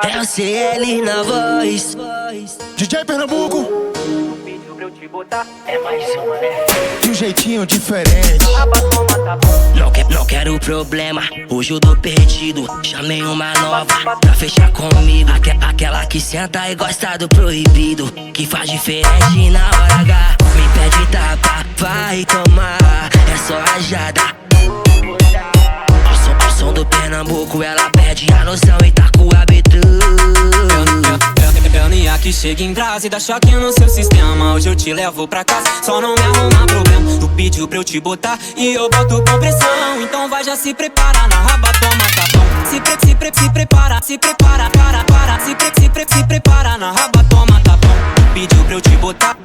É o CL na voz. DJ Pernambuco. Pediu pra eu te botar. É mais uma, né? De um jeitinho diferente. Não quero problema, hoje eu tô perdido. Chamei uma nova pra fechar comigo. Aquela que senta e gosta do proibido, que faz diferente na hora H. Me pede tapa, vai tomar, é só rajada. Ao som do Pernambuco, ela perde a noção e tá com o hábito. É que chega em casa e dá choque no seu sistema. Hoje eu te levo pra casa, só não me arruma problema. Tu pediu pra eu te botar e eu boto com pressão. Então vai, já se prepara, na raba toma tapão. Se prepara, se prepara, para. Se prepara, na raba toma tapão. Tu pediu pra eu te botar